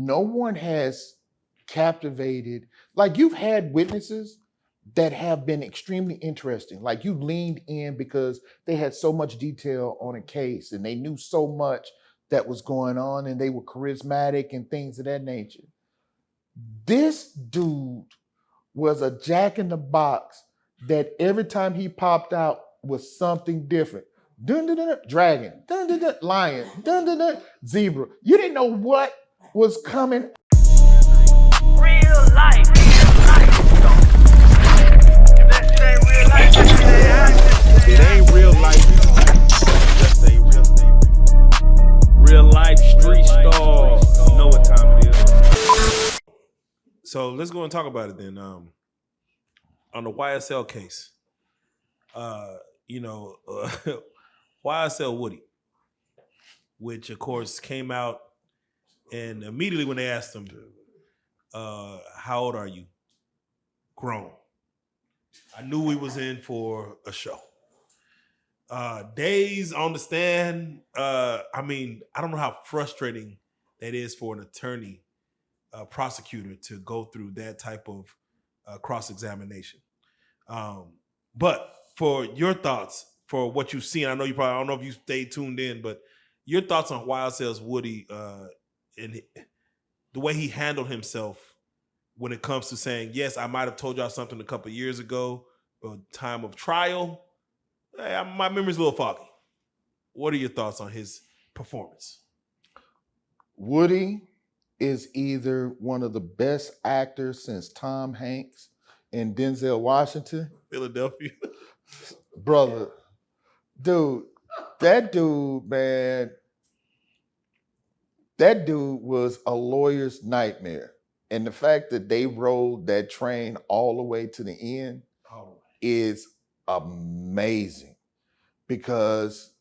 no one has captivated, like you've had witnesses that have been extremely interesting. Like you leaned in because they had so much detail on a case and they knew so much that was going on and they were charismatic and things of that nature. This dude was a jack in the box that every time he popped out was something different. Dun, dun, dun, dun, dragon, dun, dun, dun, lion, dun, dun, dun, zebra. You didn't know what was coming. Real life. If that shit ain't real life, If it ain't real life, just ain't real. Real life street stars. You know what time it is. So let's go and talk about it then. On the YSL case, YSL Woody, which of course came out, and immediately when they asked him, how old are you? Grown. I knew we was in for a show. Days on the stand. I don't know how frustrating that is for an attorney, prosecutor, to go through that type of cross-examination. But for your thoughts, for what you've seen, I know you probably, I don't know if you stayed tuned in, but your thoughts on YSL's Woody and the way he handled himself when it comes to saying, yes, I might have told y'all something a couple of years ago, but time of trial, my memory's a little foggy. What are your thoughts on his performance? Woody is either one of the best actors since Tom Hanks and Denzel Washington. Philadelphia. Brother, dude, that dude, man, that dude was a lawyer's nightmare. And the fact that they rode that train all the way to the end is amazing. Because,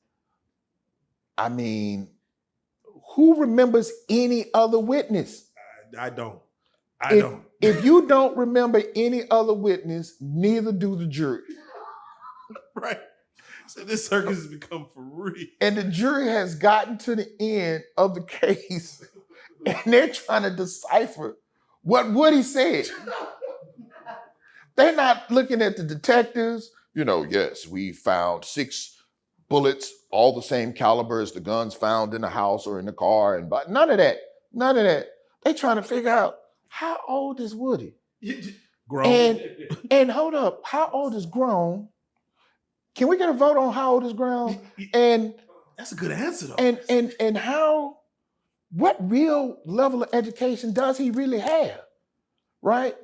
I mean, who remembers any other witness? I don't. If you don't remember any other witness, neither do the jury. Right. So this circus has become for real. And the jury has gotten to the end of the case and they're trying to decipher what Woody said. They're not looking at the detectives. Yes, we found 6 bullets, all the same caliber as the guns found in the house or in the car. But none of that. They're trying to figure out, how old is Woody? Grown. And hold up, how old is grown? Can we get a vote on how old is grown? And that's a good answer, though. And what real level of education does he really have, right?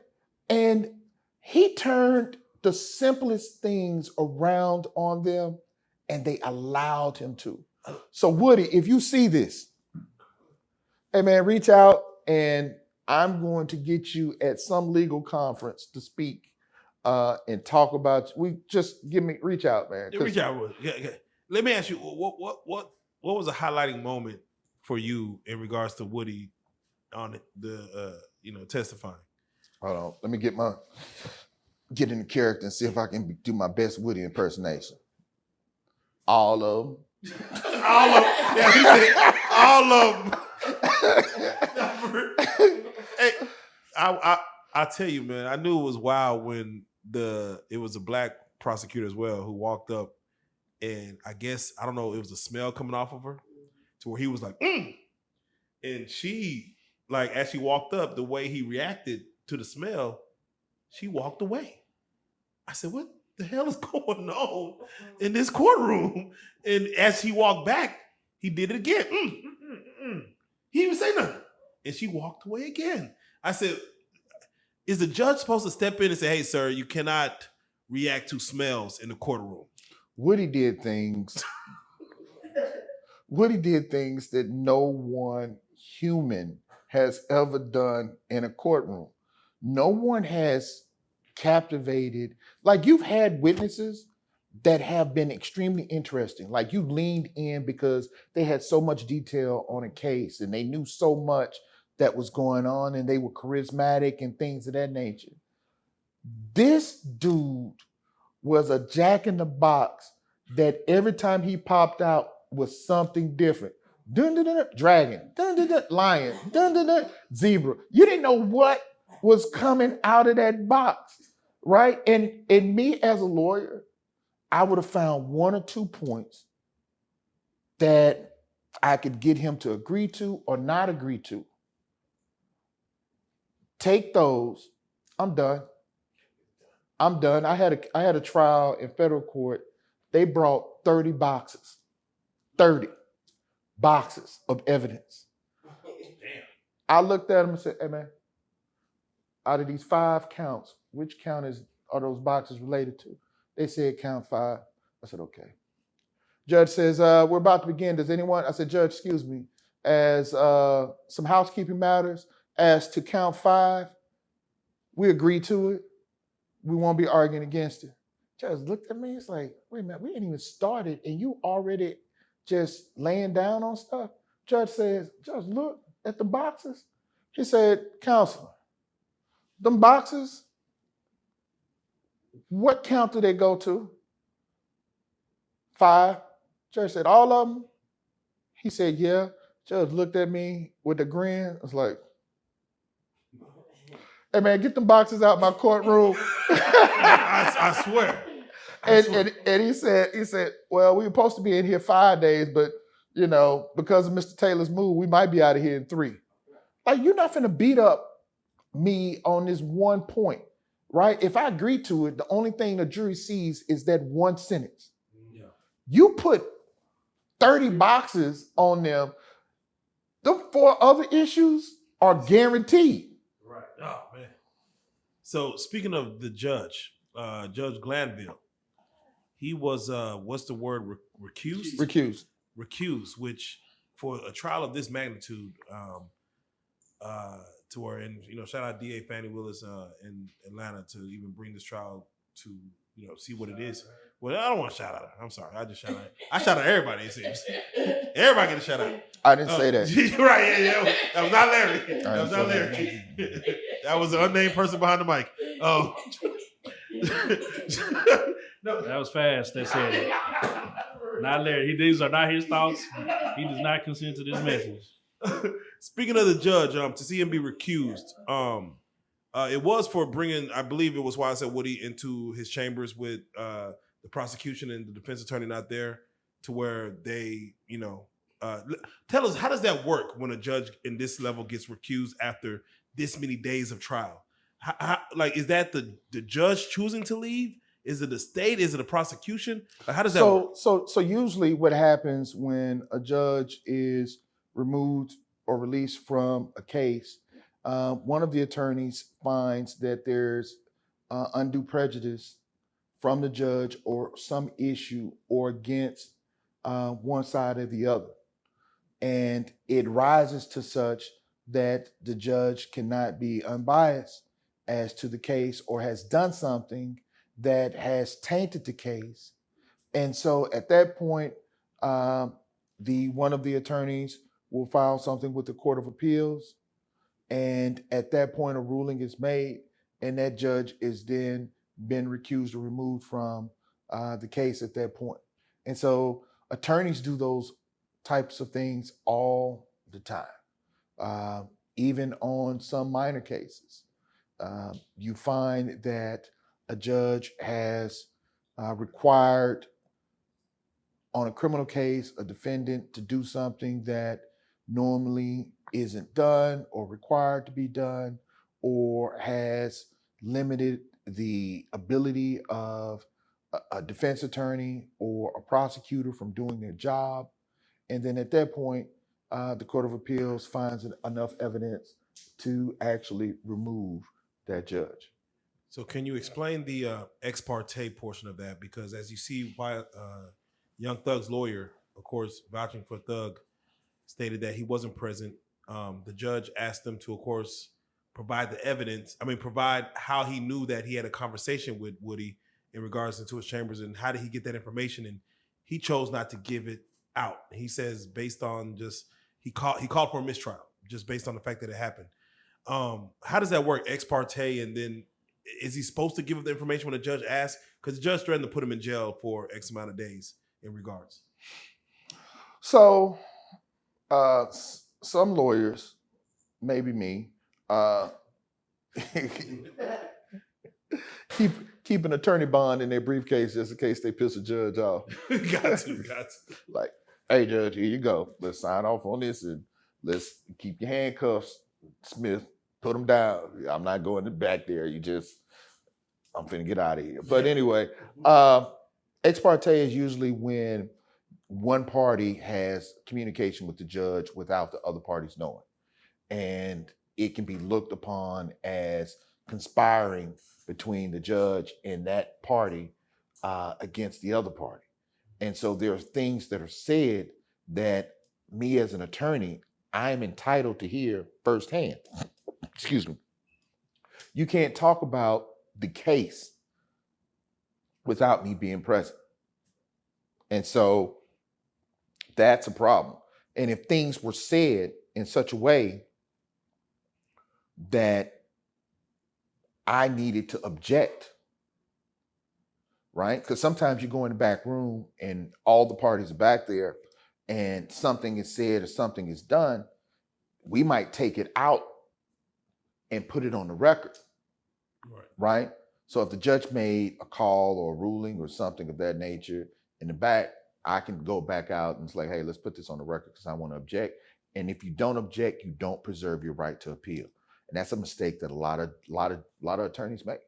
And he turned the simplest things around on them, and they allowed him to. So Woody, if you see this, hey man, reach out, and I'm going to get you at some legal conference to speak and talk about. Reach out, man. Yeah, reach out. Yeah. Let me ask you, what was a highlighting moment for you in regards to Woody on the testifying? Hold on, let me get in the character and see if I can do my best Woody impersonation. All of them. All of them. Yeah, he said all of them. Hey, I tell you, man, I knew it was wild when it was a black prosecutor as well who walked up, and I guess, I don't know, it was a smell coming off of her to where he was like, and she, like, as she walked up, the way he reacted to the smell, she walked away. I said, what the hell is going on in this courtroom? And as he walked back, he did it again. He didn't even say nothing. And she walked away again. I said, is the judge supposed to step in and say, hey, sir, you cannot react to smells in the courtroom? Woody did things that no one human has ever done in a courtroom. No one has captivated, like you've had witnesses that have been extremely interesting. Like you leaned in because they had so much detail on a case and they knew so much that was going on and they were charismatic and things of that nature. This dude was a jack in the box that every time he popped out was something different. dun dun dun, dragon, dun dun dun, lion, dun dun dun, zebra. You didn't know what was coming out of that box, right? And me as a lawyer, I would have found 1 or 2 points that I could get him to agree to or not agree to. Take those. I'm done. I'm done. I had a trial in federal court. They brought 30 boxes. 30 boxes of evidence. I looked at them and said, hey man, out of these 5 counts, which count are those boxes related to? They said count 5. I said, okay. Judge says, we're about to begin. Does anyone? I said, Judge, excuse me, as some housekeeping matters, as to count 5, we agree to it. We won't be arguing against it. Judge looked at me, it's like, wait a minute, we ain't even started and you already just laying down on stuff. Judge says, Judge, look at the boxes. He said, counselor, them boxes, what count do they go to? 5. Judge said, all of them? He said, yeah. Judge looked at me with a grin. I was like, hey man, get them boxes out my courtroom. I swear. And he said, well, we were supposed to be in here 5 days, but because of Mr. Taylor's move, we might be out of here in 3. Like, you're not finna beat up me on this 1 point, right? If I agree to it, the only thing the jury sees is that 1 sentence. Yeah. You put 30 boxes on them, the 4 other issues are guaranteed. Right. Oh man. So speaking of the judge, Judge Glanville, he was what's the word? Recused? Recused, which for a trial of this magnitude, to where, and shout out DA Fannie Willis in Atlanta to even bring this trial to see what it is. Well, I don't want to shout out her. I'm sorry. I just shout out. I shout out everybody. It seems everybody get a shout out. I didn't say that. Right? Yeah. That was not Larry. That was not Larry. That was an unnamed person behind the mic. Oh. No, that was fast. That said it. Not Larry. These are not his thoughts. He does not consent to this message. Speaking of the judge, to see him be recused, it was for bringing, I believe it was YSL Woody into his chambers with the prosecution and the defense attorney not there, to where they, tell us, how does that work when a judge in this level gets recused after this many days of trial? How, is that the judge choosing to leave? Is it the state? Is it a prosecution? How does that work? So usually what happens when a judge is removed or released from a case, one of the attorneys finds that there's undue prejudice from the judge or some issue or against one side or the other. And it rises to such that the judge cannot be unbiased as to the case or has done something that has tainted the case. And so at that point, one of the attorneys will file something with the Court of Appeals. And at that point, a ruling is made, and that judge is then been recused or removed from the case at that point. And so attorneys do those types of things all the time, even on some minor cases. You find that a judge has required on a criminal case a defendant to do something that normally isn't done or required to be done, or has limited the ability of a defense attorney or a prosecutor from doing their job. And then at that point, the Court of Appeals finds enough evidence to actually remove that judge. So can you explain the ex parte portion of that? Because as you see, why Young Thug's lawyer, of course, vouching for Thug, stated that he wasn't present. The judge asked them to, of course, provide the evidence. Provide how he knew that he had a conversation with Woody in regards to his chambers, and how did he get that information? And he chose not to give it out. He says based on just he called for a mistrial just based on the fact that it happened. How does that work, ex parte? And then is he supposed to give the information when the judge asks? Because the judge threatened to put him in jail for X amount of days in regards. So Some lawyers, maybe me, uh, keep an attorney bond in their briefcase just in case they piss a judge off. got to. Like, hey, judge, here you go. Let's sign off on this and let's keep your handcuffs, Smith. Put them down. I'm not going back there. I'm finna get out of here. But anyway, ex parte is usually when one party has communication with the judge without the other parties knowing. And it can be looked upon as conspiring between the judge and that party against the other party. And so there are things that are said that me as an attorney, I am entitled to hear firsthand. Excuse me. You can't talk about the case without me being present. And so that's a problem. And if things were said in such a way that I needed to object, right? Because sometimes you go in the back room and all the parties are back there and something is said or something is done, we might take it out and put it on the record, right? So if the judge made a call or a ruling or something of that nature in the back, I can go back out and it's like, hey, let's put this on the record because I want to object. And if you don't object, you don't preserve your right to appeal. And that's a mistake that a lot of attorneys make,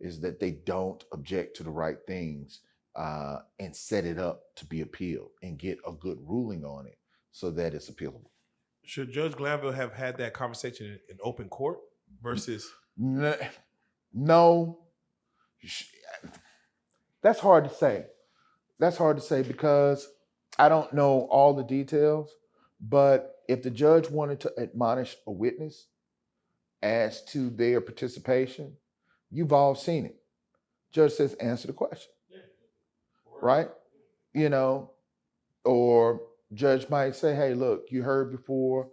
is that they don't object to the right things and set it up to be appealed and get a good ruling on it so that it's appealable. Should Judge Glanville have had that conversation in open court versus? No. That's hard to say. That's hard to say because I don't know all the details, but if the judge wanted to admonish a witness as to their participation, you've all seen it. Judge says, answer the question, right? You know, or judge might say, hey, look, you heard before,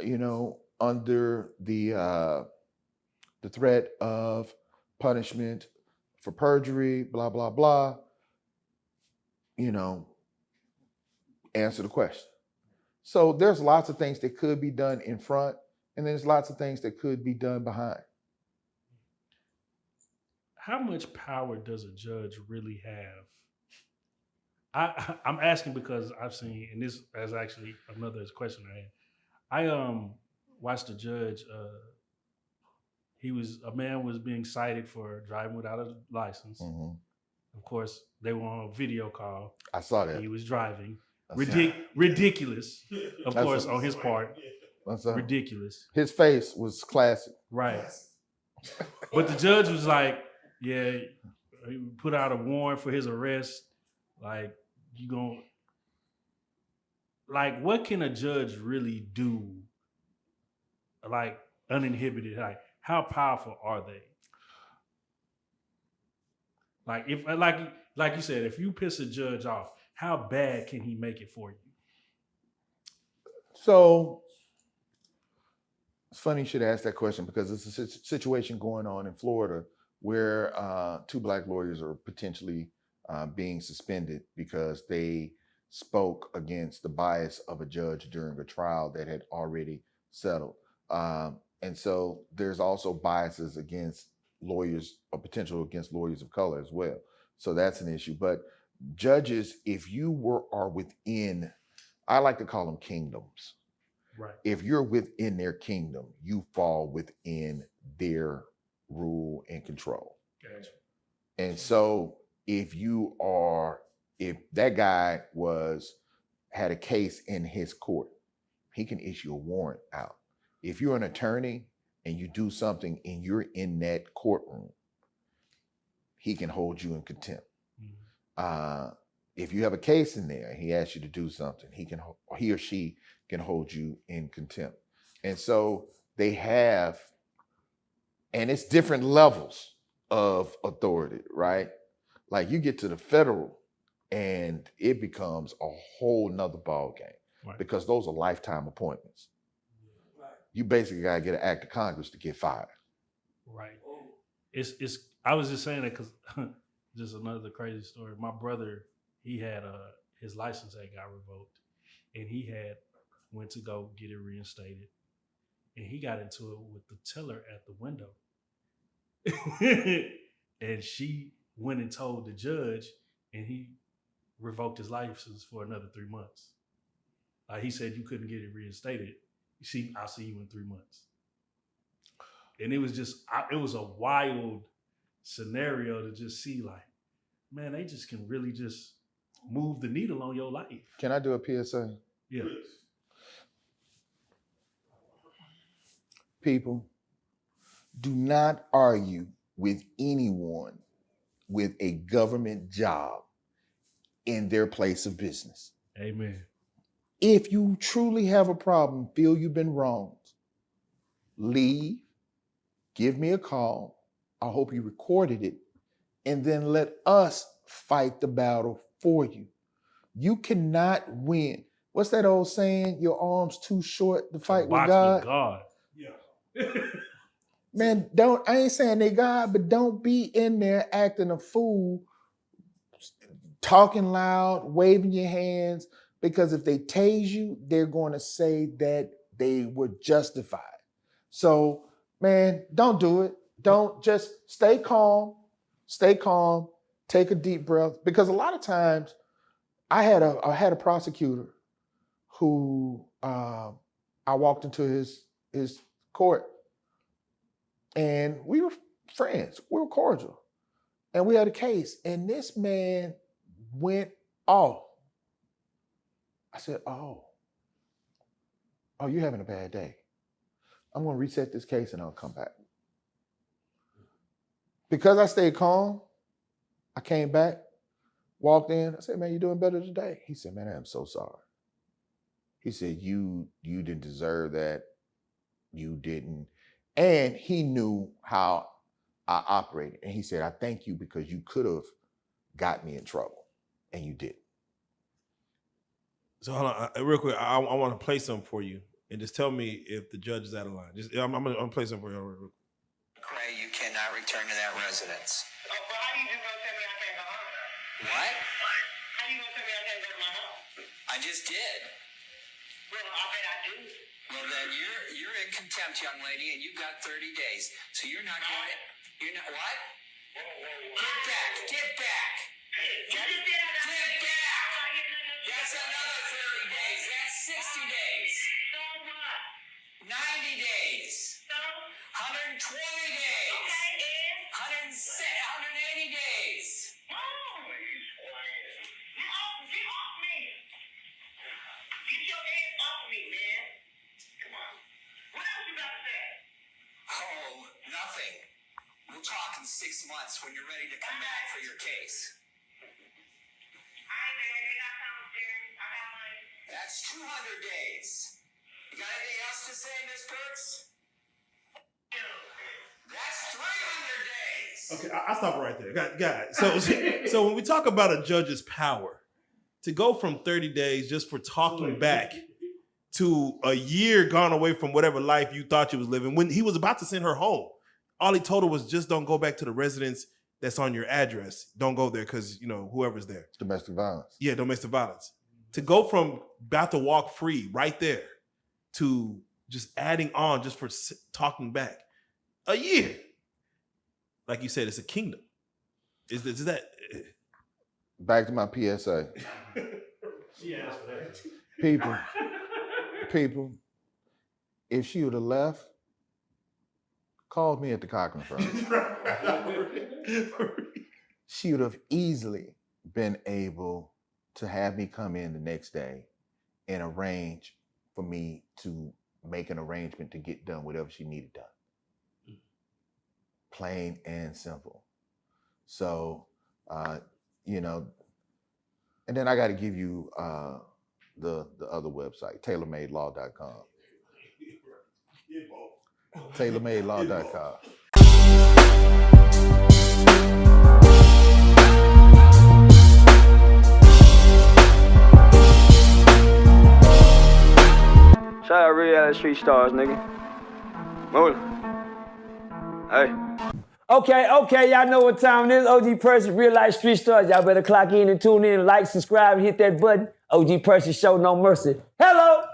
you know, under the threat of punishment for perjury, blah, blah, blah, you know, answer the question. So there's lots of things that could be done in front, and there's lots of things that could be done behind. How much power does a judge really have? I'm asking because I've seen, and this is actually another question I had. I watched a judge. A man was being cited for driving without a license. Mm-hmm. Of course, they were on a video call. I saw that. He was driving. Ridiculous, of course, on his part. Ridiculous. His face was classic. Right. But the judge was like, yeah, he put out a warrant for his arrest. Like, what can a judge really do? Like, uninhibited? Like, how powerful are they? Like, if, like you said, if you piss a judge off, how bad can he make it for you? So it's funny you should ask that question because it's a situation going on in Florida where 2 Black lawyers are potentially being suspended because they spoke against the bias of a judge during a trial that had already settled. And so there's also biases against lawyers or potential against lawyers of color as well. So that's an issue. But judges, if you are within, I like to call them kingdoms. Right. If you're within their kingdom, you fall within their rule and control. Gotcha. And so if that guy had a case in his court, he can issue a warrant out. If you're an attorney and you do something and you're in that courtroom, he can hold you in contempt. Mm-hmm. If you have a case in there and he asks you to do something, he or she can hold you in contempt. And so they have, and it's different levels of authority, right? Like you get to the federal and it becomes a whole nother ball game, right? Because those are lifetime appointments. Right. You basically got to get an act of Congress to get fired. Right. I was just saying that because just another crazy story. My brother, he had his license that got revoked, and he had went to go get it reinstated, and he got into it with the teller at the window. And she went and told the judge, and he revoked his license for another 3 months. Like he said, you couldn't get it reinstated. I'll see you in 3 months. And it was just, it was a wild scenario to just see, like, man, they just can really just move the needle on your life. Can I do a PSA? Yeah. People, do not argue with anyone with a government job in their place of business. Amen. If you truly have a problem, feel you've been wronged, leave, give me a call. I hope you recorded it, and then let us fight the battle for you. You cannot win. What's that old saying? Your arm's too short to fight with God. Yeah. Man, I ain't saying they God, but don't be in there acting a fool, talking loud, waving your hands, because if they tase you, they're going to say that they were justified. So, man, don't do it. Don't, just stay calm, take a deep breath. Because a lot of times I had a prosecutor who I walked into his court, and we were friends, we were cordial, and we had a case, and this man went off. I said, oh, you're having a bad day. I'm going to reset this case and I'll come back. Because I stayed calm, I came back, walked in. I said, man, you're doing better today. He said, man, I am so sorry. He said, you didn't deserve that. You didn't. And he knew how I operated. And he said, I thank you because you could have got me in trouble and you didn't. So hold on, real quick. I want to play something for you, and just tell me if the judge is out of line. I'm gonna play something for you. Real quick. Cray, you cannot return to that residence. Oh, well, how you just gonna tell me I can't go home? What? How you gonna tell me I can't go to my home? I just did. Well, I bet I do. Well, then you're in contempt, young lady, and you've got 30 days. So you're not going. You're not what? Whoa. Get back. You just said I got Get back. That's That's another 30 days. That's 60 days. So what? 90 days. So? 120 days. Okay, and? 180 days. Oh, get off me. Get your hands off me, man. Come on. What else you got to say? Oh, nothing. We'll talk in 6 months when you're ready to come back for your case. That's 200 days. You got anything else to say, Miss Burks? That's 300 days. Okay, I'll stop right there. Guys, so when we talk about a judge's power, to go from 30 days just for talking back to a year gone away from whatever life you thought you was living, when he was about to send her home, all he told her was just don't go back to the residence that's on your address. Don't go there because, whoever's there. Domestic violence. Yeah, domestic violence. To go from about to walk free right there to just adding on just for talking back a year. Like you said, it's a kingdom. Is that? Back to my PSA. Yeah, for that. People, if she would have left, called me at the Cochran firm. She would have easily been able to have me come in the next day and arrange for me to make an arrangement to get done whatever she needed done. Plain and simple. So, and then I got to give you the other website, tailormadelaw.com. tailormadelaw.com. Shout out RealLyfe Street Starz, nigga. Move. Hey. Okay, y'all know what time it is. OG Person, RealLyfe Street Starz. Y'all better clock in and tune in, like, subscribe, and hit that button. OG Person, show no mercy. Hello.